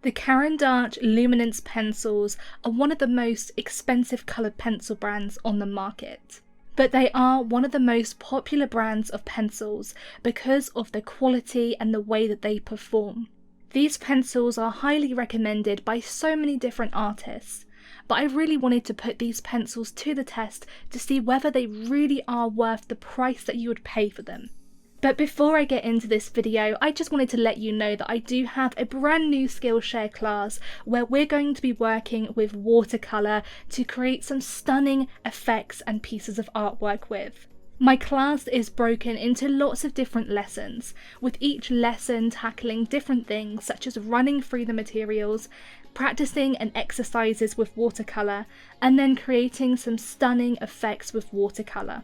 The Caran D'ache Luminance pencils are one of the most expensive coloured pencil brands on the market. But they are one of the most popular brands of pencils because of the quality and the way that they perform. These pencils are highly recommended by so many different artists, but I really wanted to put these pencils to the test to see whether they really are worth the price that you would pay for them. But before I get into this video, I just wanted to let you know that I do have a brand new Skillshare class where we're going to be working with watercolour to create some stunning effects and pieces of artwork with. My class is broken into lots of different lessons, with each lesson tackling different things such as running through the materials, practicing and exercises with watercolour, and then creating some stunning effects with watercolour.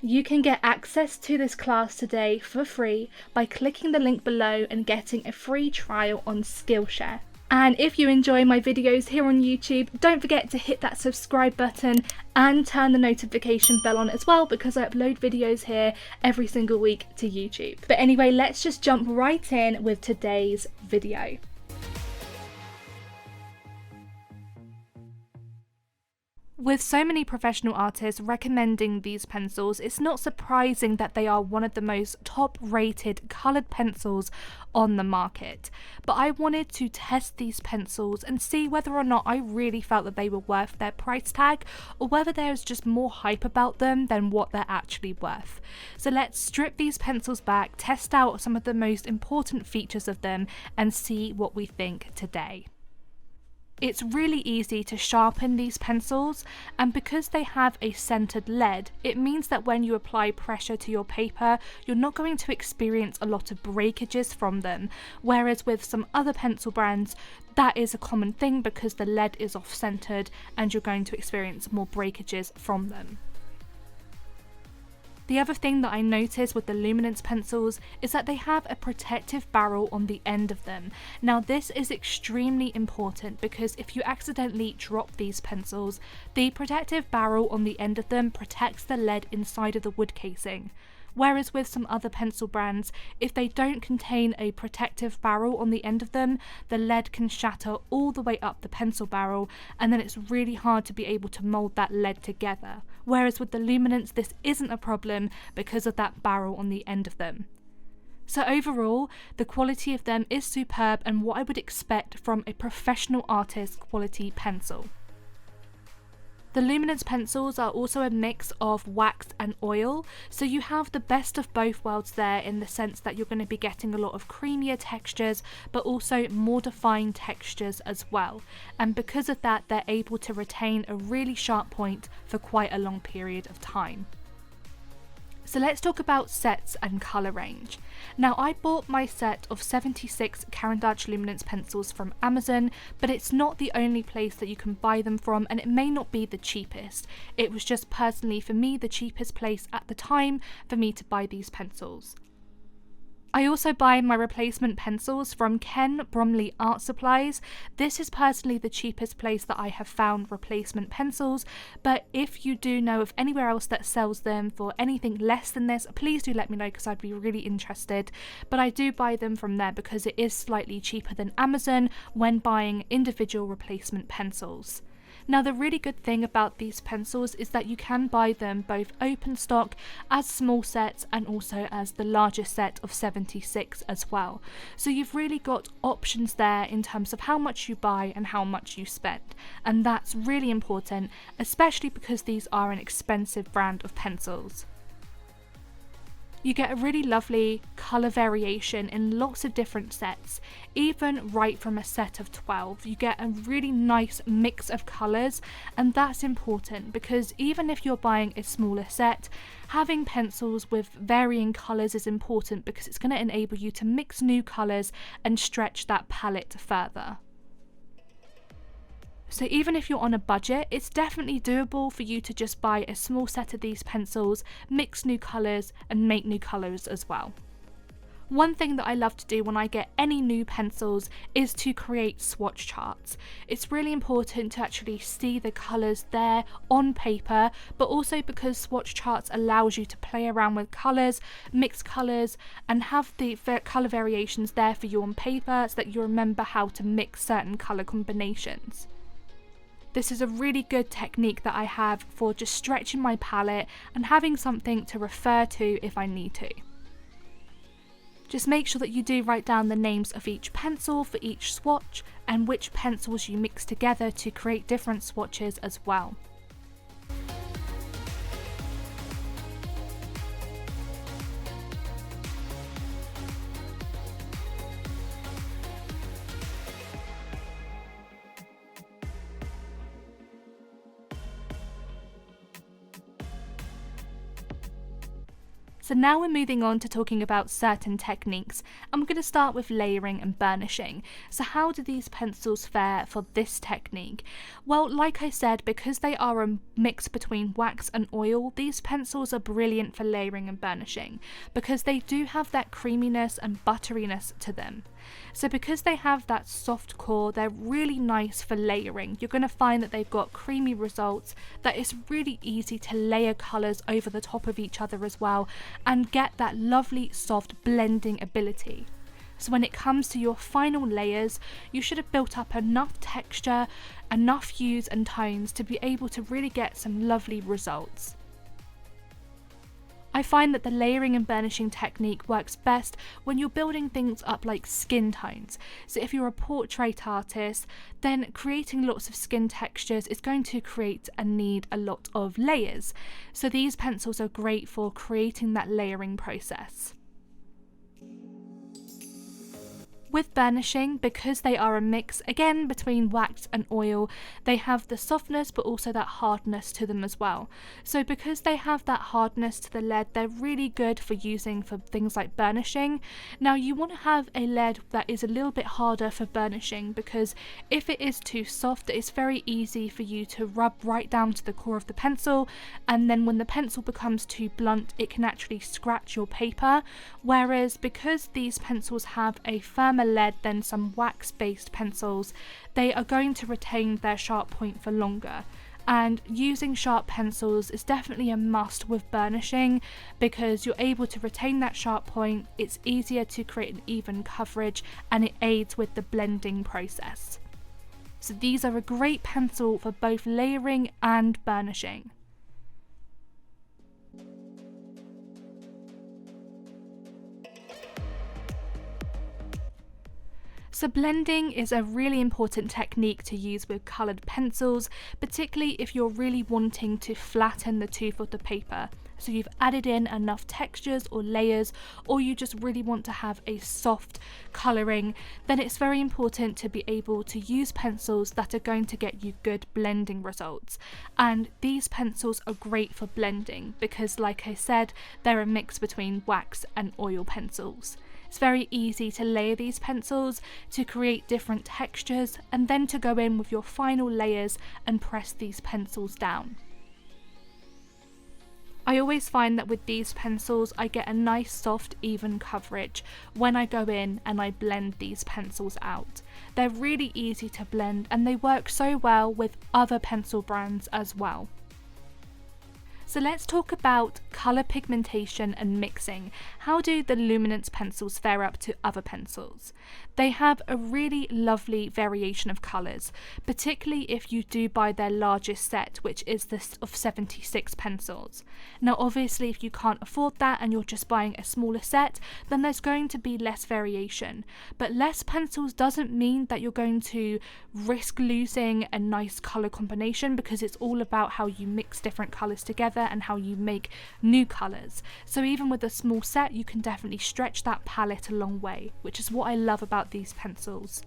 You can get access to this class today for free by clicking the link below and getting a free trial on Skillshare. And if you enjoy my videos here on YouTube, don't forget to hit that subscribe button and turn the notification bell on as well, because I upload videos here every single week to YouTube. But anyway, let's just jump right in with today's video. With so many professional artists recommending these pencils, it's not surprising that they are one of the most top-rated coloured pencils on the market. But I wanted to test these pencils and see whether or not I really felt that they were worth their price tag, or whether there's just more hype about them than what they're actually worth. So let's strip these pencils back, test out some of the most important features of them, and see what we think today. It's really easy to sharpen these pencils, and because they have a centered lead, it means that when you apply pressure to your paper, you're not going to experience a lot of breakages from them, whereas with some other pencil brands, that is a common thing because the lead is off-centered and you're going to experience more breakages from them. The other thing that I noticed with the Luminance pencils is that they have a protective barrel on the end of them. Now this is extremely important because if you accidentally drop these pencils, the protective barrel on the end of them protects the lead inside of the wood casing. Whereas with some other pencil brands, if they don't contain a protective barrel on the end of them, the lead can shatter all the way up the pencil barrel, and then it's really hard to be able to mould that lead together. Whereas with the Luminance, this isn't a problem because of that barrel on the end of them. So overall, the quality of them is superb and what I would expect from a professional artist quality pencil. The Luminance pencils are also a mix of wax and oil, so you have the best of both worlds there in the sense that you're going to be getting a lot of creamier textures but also more defined textures as well, and because of that they're able to retain a really sharp point for quite a long period of time. So let's talk about sets and colour range. Now I bought my set of 76 Caran D'ache Luminance pencils from Amazon, but it's not the only place that you can buy them from, and it may not be the cheapest. It was just personally for me the cheapest place at the time for me to buy these pencils. I also buy my replacement pencils from Ken Bromley Art Supplies. This is personally the cheapest place that I have found replacement pencils, but if you do know of anywhere else that sells them for anything less than this, please do let me know because I'd be really interested. But I do buy them from there because it is slightly cheaper than Amazon when buying individual replacement pencils. Now the really good thing about these pencils is that you can buy them both open stock as small sets and also as the larger set of 76 as well. So you've really got options there in terms of how much you buy and how much you spend, and that's really important, especially because these are an expensive brand of pencils. You get a really lovely colour variation in lots of different sets, even right from a set of 12. You get a really nice mix of colours, and that's important because even if you're buying a smaller set, having pencils with varying colours is important because it's going to enable you to mix new colours and stretch that palette further. So even if you're on a budget, it's definitely doable for you to just buy a small set of these pencils, mix new colours and make new colours as well. One thing that I love to do when I get any new pencils is to create swatch charts. It's really important to actually see the colours there on paper, but also because swatch charts allows you to play around with colours, mix colours, and have the colour variations there for you on paper so that you remember how to mix certain colour combinations. This is a really good technique that I have for just stretching my palette and having something to refer to if I need to. Just make sure that you do write down the names of each pencil for each swatch and which pencils you mix together to create different swatches as well. So now we're moving on to talking about certain techniques, and we're going to start with layering and burnishing. So how do these pencils fare for this technique? Well, like I said, because they are a mix between wax and oil, these pencils are brilliant for layering and burnishing because they do have that creaminess and butteriness to them. So because they have that soft core, they're really nice for layering. You're going to find that they've got creamy results, that it's really easy to layer colours over the top of each other as well and get that lovely soft blending ability. So when it comes to your final layers, you should have built up enough texture, enough hues and tones to be able to really get some lovely results. I find that the layering and burnishing technique works best when you're building things up like skin tones. So if you're a portrait artist, then creating lots of skin textures is going to create and need a lot of layers. So these pencils are great for creating that layering process. With burnishing, because they are a mix again between wax and oil, they have the softness but also that hardness to them as well. So because they have that hardness to the lead, they're really good for using for things like burnishing. Now you want to have a lead that is a little bit harder for burnishing, because if it is too soft, it's very easy for you to rub right down to the core of the pencil, and then when the pencil becomes too blunt, it can actually scratch your paper. Whereas because these pencils have a firmer lead than some wax-based pencils, they are going to retain their sharp point for longer. And using sharp pencils is definitely a must with burnishing because you're able to retain that sharp point, it's easier to create an even coverage, and it aids with the blending process. So these are a great pencil for both layering and burnishing. So blending is a really important technique to use with coloured pencils, particularly if you're really wanting to flatten the tooth of the paper. So you've added in enough textures or layers, or you just really want to have a soft colouring, then it's very important to be able to use pencils that are going to get you good blending results. And these pencils are great for blending because, like I said, they're a mix between wax and oil pencils. It's very easy to layer these pencils to create different textures and then to go in with your final layers and press these pencils down. I always find that with these pencils I get a nice soft even coverage when I go in and I blend these pencils out. They're really easy to blend and they work so well with other pencil brands as well. So let's talk about colour pigmentation and mixing. How do the luminance pencils fare up to other pencils? They have a really lovely variation of colours, particularly if you do buy their largest set, which is this of 76 pencils. Now obviously if you can't afford that and you're just buying a smaller set, then there's going to be less variation. But less pencils doesn't mean that you're going to risk losing a nice colour combination, because it's all about how you mix different colours together and how you make new colours. So even with a small set you can definitely stretch that palette a long way, which is what I love about these pencils.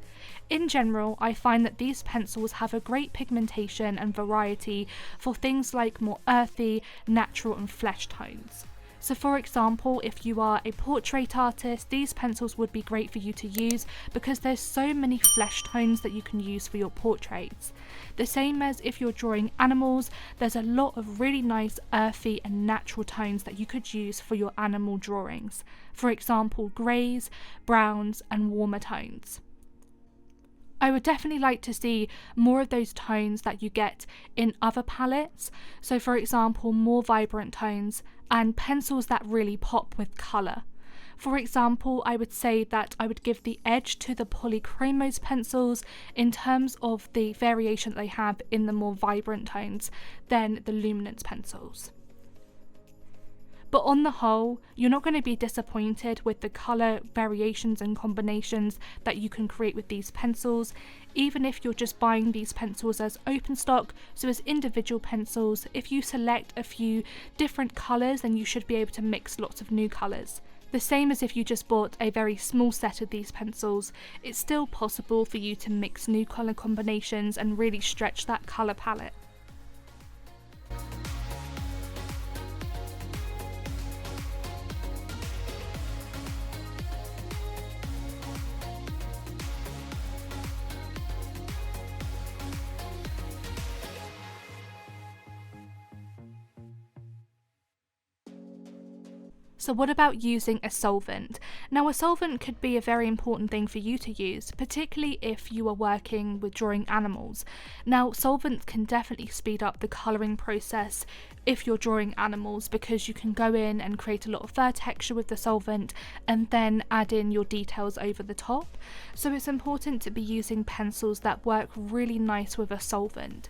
In general, I find that these pencils have a great pigmentation and variety for things like more earthy, natural and flesh tones. So for example, if you are a portrait artist, these pencils would be great for you to use because there's so many flesh tones that you can use for your portraits. The same as if you're drawing animals, there's a lot of really nice earthy and natural tones that you could use for your animal drawings. For example, greys, browns and warmer tones. I would definitely like to see more of those tones that you get in other palettes. So for example, more vibrant tones and pencils that really pop with colour. For example, I would say that I would give the edge to the polychromos pencils in terms of the variation they have in the more vibrant tones than the luminance pencils. But on the whole, you're not going to be disappointed with the colour variations and combinations that you can create with these pencils, even if you're just buying these pencils as open stock, so as individual pencils. If you select a few different colours, then you should be able to mix lots of new colours. The same as if you just bought a very small set of these pencils, it's still possible for you to mix new colour combinations and really stretch that colour palette. So what about using a solvent? Now a solvent could be a very important thing for you to use, particularly if you are working with drawing animals. Now solvents can definitely speed up the colouring process if you're drawing animals, because you can go in and create a lot of fur texture with the solvent and then add in your details over the top. So it's important to be using pencils that work really nice with a solvent.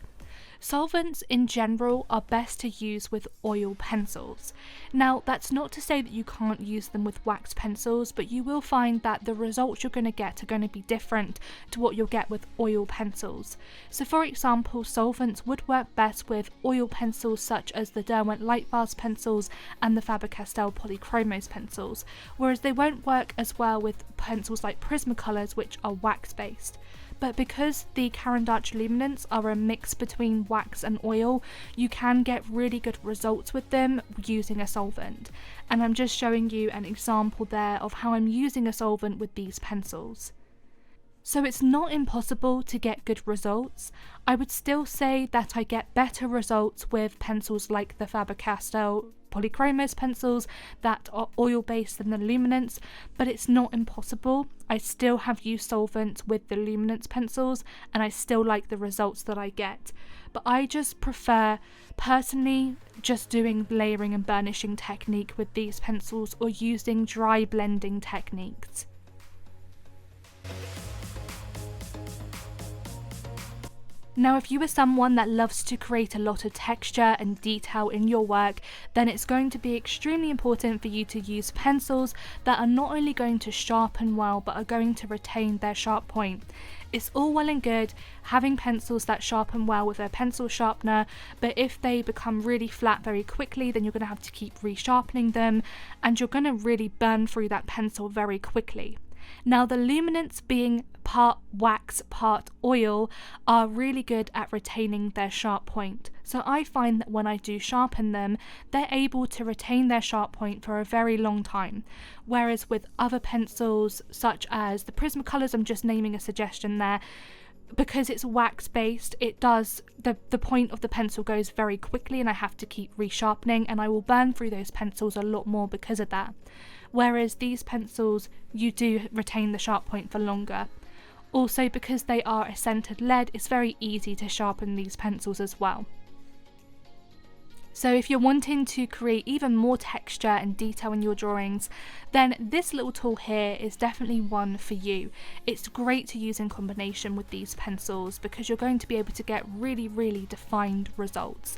Solvents in general are best to use with oil pencils. Now that's not to say that you can't use them with wax pencils, but you will find that the results you're going to get are going to be different to what you'll get with oil pencils. So for example, solvents would work best with oil pencils such as the Derwent Lightfast pencils and the Faber-Castell Polychromos pencils, whereas they won't work as well with pencils like Prismacolors, which are wax based. But because the Caran D'ache Luminance are a mix between wax and oil, you can get really good results with them using a solvent. And I'm just showing you an example there of how I'm using a solvent with these pencils. So it's not impossible to get good results. I would still say that I get better results with pencils like the Faber-Castell Polychromos pencils that are oil based than the luminance, but it's not impossible. I still have used solvents with the luminance pencils and I still like the results that I get. But I just prefer personally just doing layering and burnishing technique with these pencils or using dry blending techniques. Now if you are someone that loves to create a lot of texture and detail in your work, then it's going to be extremely important for you to use pencils that are not only going to sharpen well but are going to retain their sharp point. It's all well and good having pencils that sharpen well with a pencil sharpener, but if they become really flat very quickly, then you're going to have to keep resharpening them and you're going to really burn through that pencil very quickly. Now the luminance, being part wax, part oil, are really good at retaining their sharp point. So I find that when I do sharpen them, they're able to retain their sharp point for a very long time. Whereas with other pencils, such as the Prismacolors, I'm just naming a suggestion there, because it's wax based, it does, the point of the pencil goes very quickly and I have to keep resharpening, and I will burn through those pencils a lot more because of that. Whereas these pencils, you do retain the sharp point for longer. Also, because they are a centered lead, it's very easy to sharpen these pencils as well. So if you're wanting to create even more texture and detail in your drawings, then this little tool here is definitely one for you. It's great to use in combination with these pencils because you're going to be able to get really, really defined results.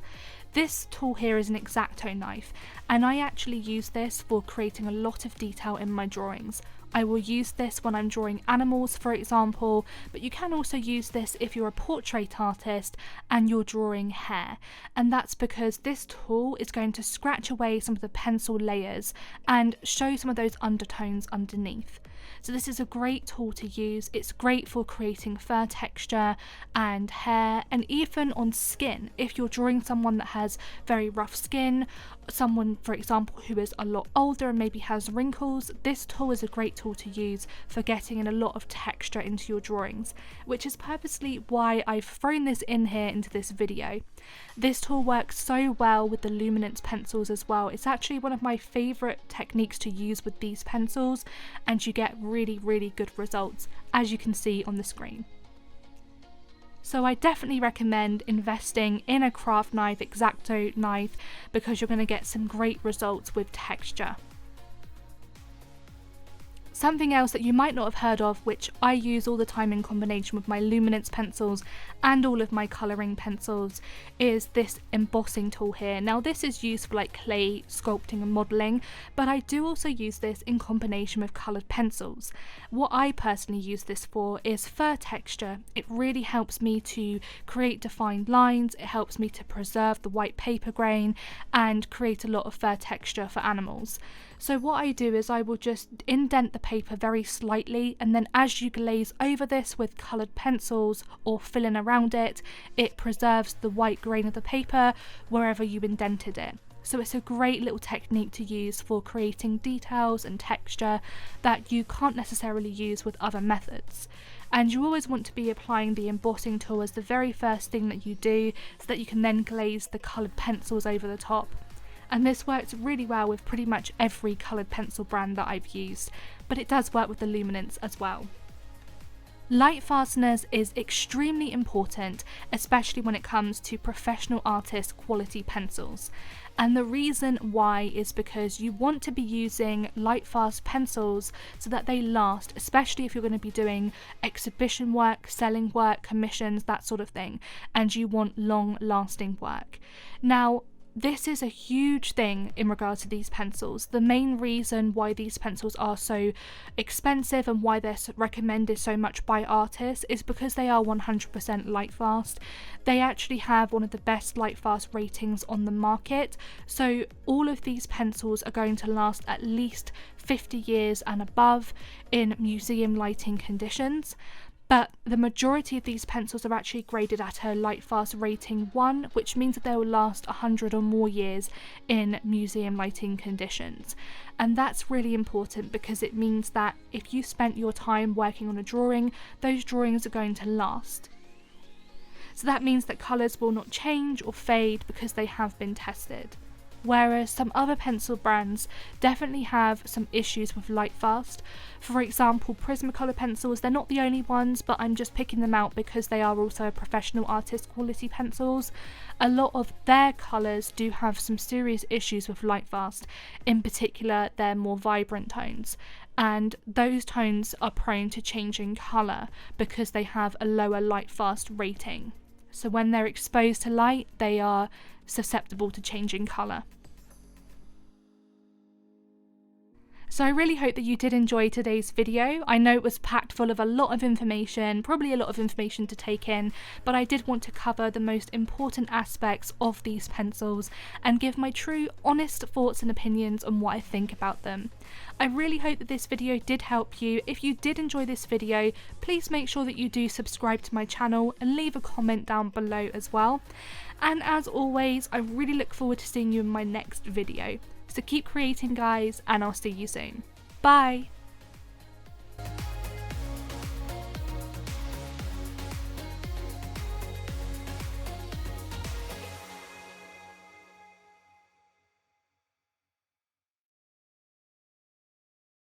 This tool here is an Acto Knife, and I actually use this for creating a lot of detail in my drawings. I will use this when I'm drawing animals, for example, but you can also use this if you're a portrait artist and you're drawing hair. And that's because this tool is going to scratch away some of the pencil layers and show some of those undertones underneath. So this is a great tool to use. It's great for creating fur texture and hair, and even on skin. If you're drawing someone that has very rough skin, someone for example who is a lot older and maybe has wrinkles, this tool is a great tool to use for getting in a lot of texture into your drawings, which is purposely why I've thrown this in here into this video. This tool works so well with the luminance pencils as well. It's actually one of my favourite techniques to use with these pencils, and you get really good results, as you can see on the screen. So I definitely recommend investing in a craft knife, Acto knife, because you're going to get some great results with texture. Something else that you might not have heard of, which I use all the time in combination with my luminance pencils and all of my colouring pencils, is this embossing tool here. Now this is used for like clay sculpting and modelling, but I do also use this in combination with coloured pencils. What I personally use this for is fur texture. It really helps me to create defined lines, it helps me to preserve the white paper grain and create a lot of fur texture for animals. So what I do is I will just indent the paper very slightly, and then as you glaze over this with coloured pencils or fill in around it, it preserves the white grain of the paper wherever you indented it. So it's a great little technique to use for creating details and texture that you can't necessarily use with other methods. And you always want to be applying the embossing tool as the very first thing that you do, so that you can then glaze the coloured pencils over the top. And this works really well with pretty much every coloured pencil brand that I've used, but it does work with the luminance as well. Lightfastness is extremely important, especially when it comes to professional artist quality pencils. And the reason why is because you want to be using lightfast pencils so that they last, especially if you're going to be doing exhibition work, selling work, commissions, that sort of thing, and you want long lasting work. Now, this is a huge thing in regards to these pencils. The main reason why these pencils are so expensive and why they're recommended so much by artists is because they are 100% lightfast. They actually have one of the best lightfast ratings on the market. So all of these pencils are going to last at least 50 years and above in museum lighting conditions. But the majority of these pencils are actually graded at a Lightfast Rating 1, which means that they will last 100 or more years in museum lighting conditions. And that's really important because it means that if you spent your time working on a drawing, those drawings are going to last. So that means that colours will not change or fade because they have been tested. Whereas some other pencil brands definitely have some issues with Lightfast. For example, Prismacolor pencils, they're not the only ones, but I'm just picking them out because they are also professional artist quality pencils. A lot of their colours do have some serious issues with Lightfast, in particular their more vibrant tones. And those tones are prone to changing colour because they have a lower Lightfast rating. So when they're exposed to light, they are susceptible to changing colour. So I really hope that you did enjoy today's video. I know it was packed full of a lot of information, probably a lot of information to take in, but I did want to cover the most important aspects of these pencils and give my true, honest thoughts and opinions on what I think about them. I really hope that this video did help you. If you did enjoy this video, please make sure that you do subscribe to my channel and leave a comment down below as well. And as always, I really look forward to seeing you in my next video. So keep creating, guys, and I'll see you soon. Bye!